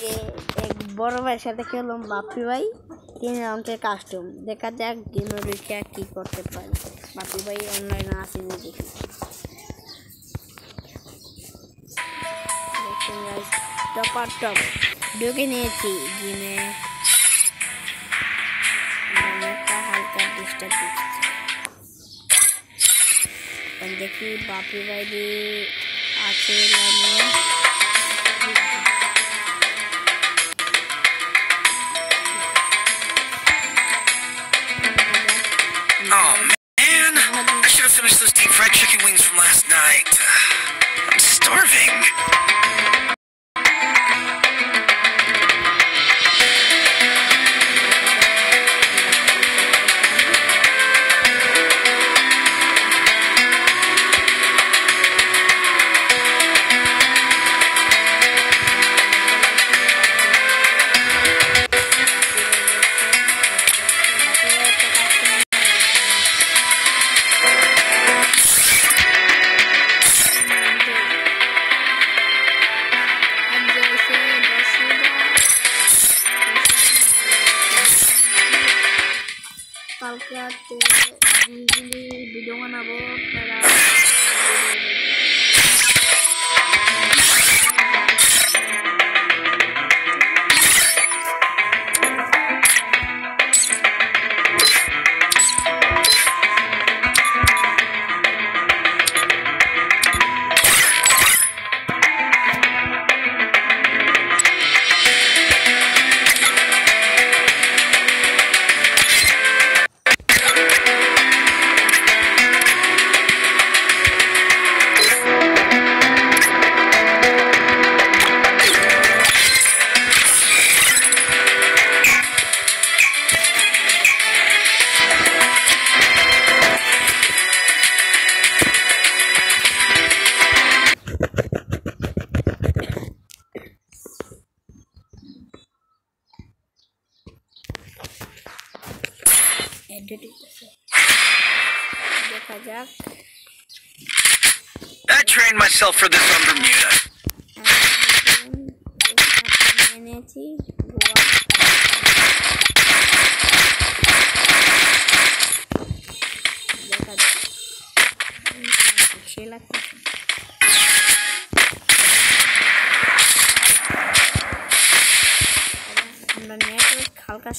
যে এক বড় ভাইয়ের সাথে খেললাম বাপ্পি ভাই 3 রাউন্ডের কাস্টম। দেখা যাক গেমরিকা কি করতে পারে। বাপ্পি ভাই অনলাইনে আসেনি দেখি। দেখুন গাইস টপার টপ ঢুকে নিয়েছি গেমে। একটা হালকা ডিস্টার্ব দিচ্ছে। দেখি বাপ্পি ভাই আছে লাইনে। Oh man, I should have finished those deep fried chicken wings from last night. I'm starving. কালকে রাতে ভিডিও বানাবো। দেখা যাক। I trained myself for this on Bermuda. এনেছি দেখা যাক। সে লাগছে আমরা নেটওয়ার্ক হালকা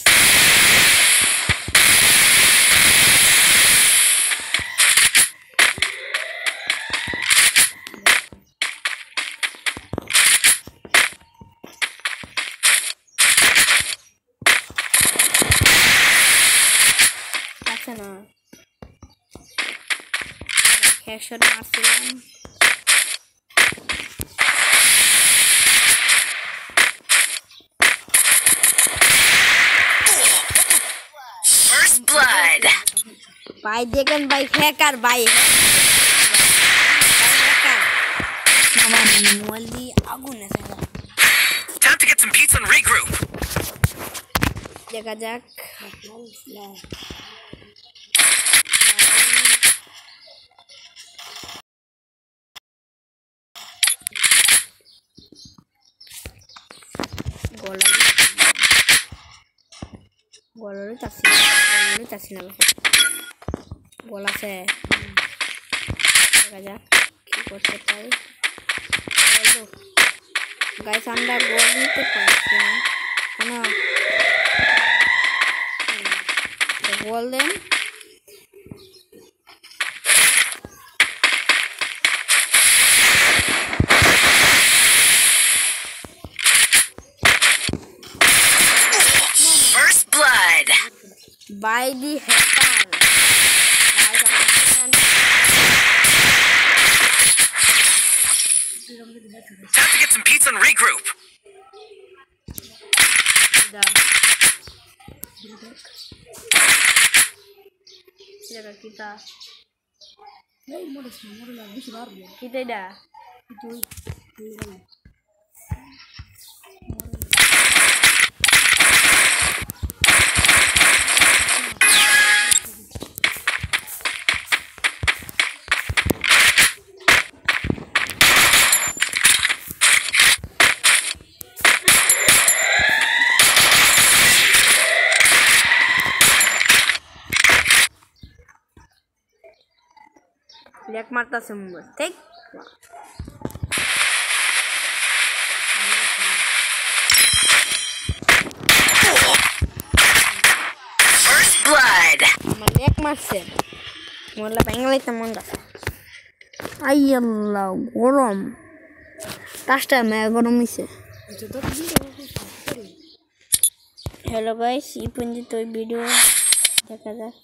না হেডশট মারছিলাম। First blood. ভাই দেখেন ভাই হ্যাকার ভাই আমার মোবাইল দিয়ে আগুন আছে। Time to get some pizza and regroup. দেখা যাক। গলারই চাচ্ছি না গলা আছে। দেখা যাক কি করতে পারি। গাইস আমরা গোল নিতে পারছি না কেন গোল দেন। First blood. By the hacker. Time to get some pizza and regroup. Kita lag মারতাছে মোবাইল ঠিক First blood. আমার লেক মারছে মোবাইলটা ভেঙে লাইতে মন গেছে আই আল্লাহ গরম টাচটা মেয়া গরম হয়েছে হ্যালো গাইস এই পর্যন্ত ভিডিও দেখা যাক